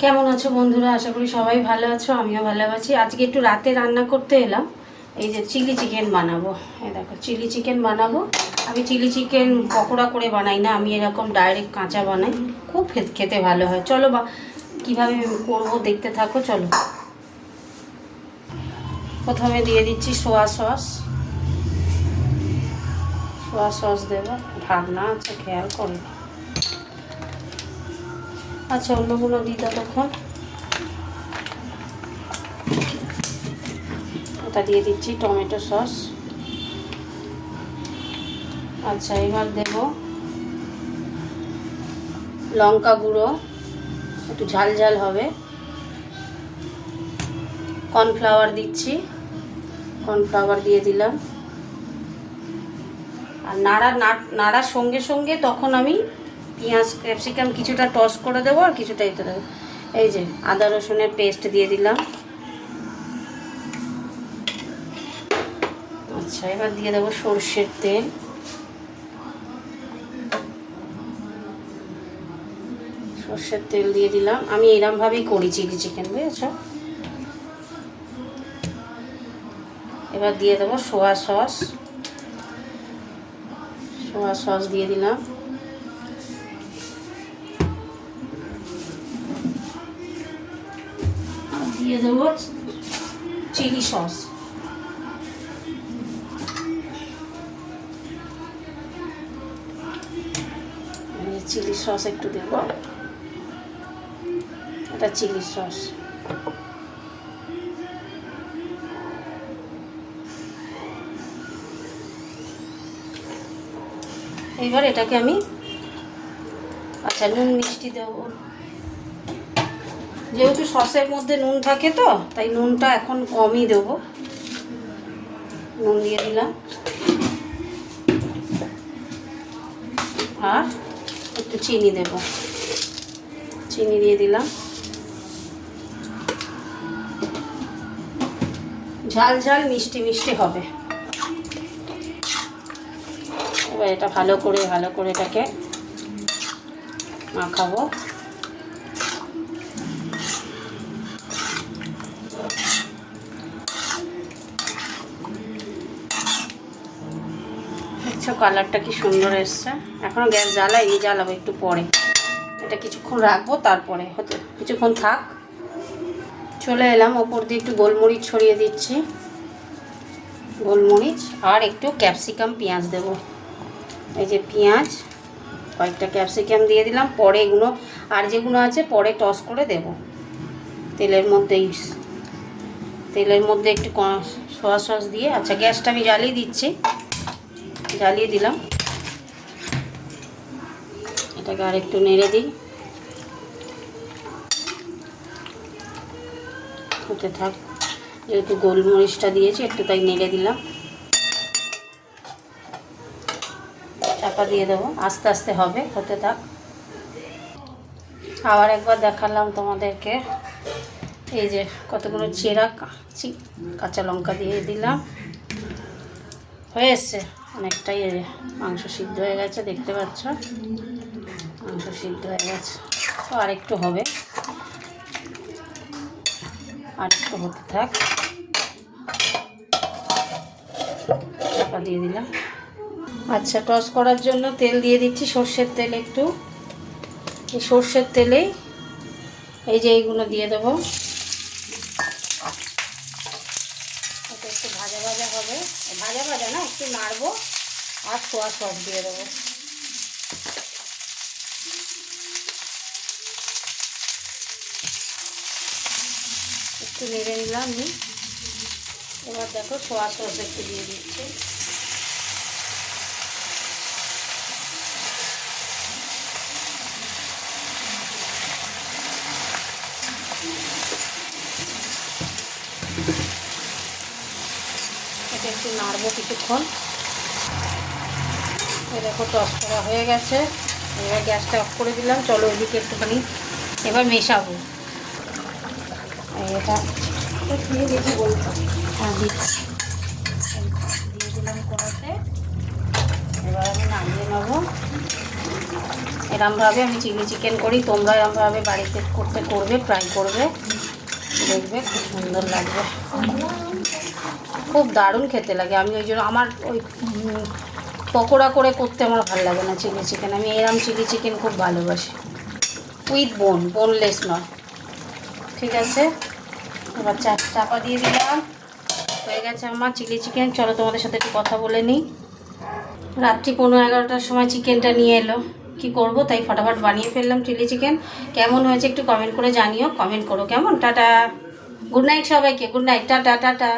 কেমন আছো বন্ধুরা? আশা করি সবাই ভালো আছো, আমিও ভালো আছি। আজকে একটু রাতে রান্না করতে এলাম। এই যে চিলি চিকেন বানাবো। এই দেখো চিলি চিকেন বানাবো। আমি চিলি চিকেন পকোড়া করে বানাই না, আমি এরকম ডাইরেক্ট কাঁচা বানাই, খুব খেতে ভালো হয়। চলো বা কীভাবে করবো দেখতে থাকো। চলো, প্রথমে দিয়ে দিচ্ছি সোয়া সস। সোয়া সস দেবো, ঢাকনা আছে খেয়াল করে। আচ্ছা, অন্যগুলো দিই ততক্ষণ। এটা দিয়ে দিচ্ছি টমেটো সস। আচ্ছা, এবার দেব লঙ্কা গুঁড়ো, একটু ঝাল ঝাল হবে। কর্নফ্লাওয়ার দিচ্ছি, কর্নফ্লাওয়ার দিয়ে দিলাম। আর নাড়ার সঙ্গে সঙ্গে তখন আমি পেঁয়াজ ক্যাপসিকাম কিছুটা টস করে দেবো আর কিছুটা এতে দেবো। এই যে আদা রসুনের পেস্ট দিয়ে দিলাম। আচ্ছা, এবার দিয়ে দেবো সর্ষের তেল। সর্ষের তেল দিয়ে দিলাম। আমি এরমভাবেই করি চিলি চিকেন, বুঝেছ? এবার দিয়ে দেবো সোয়া সস। সোয়া সস দিয়ে দিলাম। দিয়ে দেবো চিলি সস। চিলি সস একটু দেব, এটা চিলি সস। এবার এটাকে আমি, আচ্ছা নুন মিষ্টি দেব। যেহেতু সসের মধ্যে নুন থাকে তো তাই নুনটা এখন কমই দেবো। নুন দিয়ে দিলাম আর একটু চিনি দেব। চিনি দিয়ে দিলাম। ঝাল ঝাল মিষ্টি মিষ্টি হবে। এবার এটা ভালো করে এটাকে মাখাবো। দেখছো কালারটা কি সুন্দর এসছে। এখনো গ্যাস জ্বালাইনি, জ্বালাবো একটু পরে। এটা কিছুক্ষণ রাখবো, তারপরে হতে কিছুক্ষণ থাক। চলে এলাম, ওপর দিয়ে একটু গোলমরিচ ছড়িয়ে দিচ্ছি। গোলমরিচ আর একটু ক্যাপসিকাম পেঁয়াজ দেব। এই যে পেঁয়াজ, কয়েকটা ক্যাপসিকাম দিয়ে দিলাম। পরে এগুলো আর যেগুলো আছে পরে টস করে দেব তেলের মধ্যেই। তেলের মধ্যে একটু সোয়া সস দিয়ে, আচ্ছা গ্যাসটা আমি জ্বালিয়ে দিচ্ছি, জ্বালিয়ে দিলাম। এটাকে আর একটু নেড়ে দিই, হতে থাক। যেহেতু গোলমরিচটা দিয়েছি একটু, তাই নেড়ে দিলাম। চাপা দিয়ে দেবো, আস্তে আস্তে হবে, হতে থাক। আবার একবার দেখালাম তোমাদেরকে। এই যে কতগুলো চেরা কাঁচা লঙ্কা দিয়ে দিলাম। হয়ে এসছে অনেকটাই। মাংস সিদ্ধ হয়ে গেছে, দেখতে পাচ্ছ মাংস সিদ্ধ হয়ে গেছে। তো আর একটু হবে, আর একটু হতে থাক। চাপা দিয়ে দিলাম। আচ্ছা, টস করার জন্য তেল দিয়ে দিচ্ছি, সর্ষের তেল একটু। এই সর্ষের তেলেই এই যে এইগুলো দিয়ে দেবো। এটা একটু ভাজা ভাজা হবে, ভাজা ভাজা না, একটু নাড়বো। আর সোয়া সস দিয়ে দেবো। একটু নেড়ে নিলাম আমি। এবার দেখো সোয়া সস একটু দিয়ে দিচ্ছি। এটা একটু নাড়বো কিছুক্ষণ। দেখো টস করা হয়ে গেছে। এবার গ্যাসটা অফ করে দিলাম। চলো ওইদিকে একটুখানি এবার মেশাবো। এটা দিয়ে দিচ্ছি, বলতাম হ্যাঁ দিচ্ছি, দিয়ে দিলাম কড়াতে। এবার আমি নামিয়ে নেবো। এরমভাবে আমি চিলি চিকেন করি, তোমরা এরমভাবে বাড়িতে করবে, ট্রাই করবে, দেখবে খুব সুন্দর লাগবে, খুব দারুণ খেতে লাগে। আমি ওই জন্য আমার ওই পকোড়া করে করতে আমার ভালো লাগে না চিলি চিকেন, আমি এরম চিলি চিকেন খুব ভালোবাসি, উইথ বোনলেস নয়। ঠিক আছে, এবার চাপা দিয়ে দিলাম, হয়ে গেছে আমার চিলি চিকেন। চলো তোমাদের সাথে একটু কথা বলে নিই। রাত্রি 11:15টার সময় চিকেনটা নিয়ে এলো, কি করব তাই ফটাফট বানিয়ে ফেললাম চিলি চিকেন। কেমন হয়েছে একটু কমেন্ট করে জানিও, কমেন্ট করো কেমন। টাটা, গুড নাইট সবাইকে, গুড নাইট, টাটা টাটা।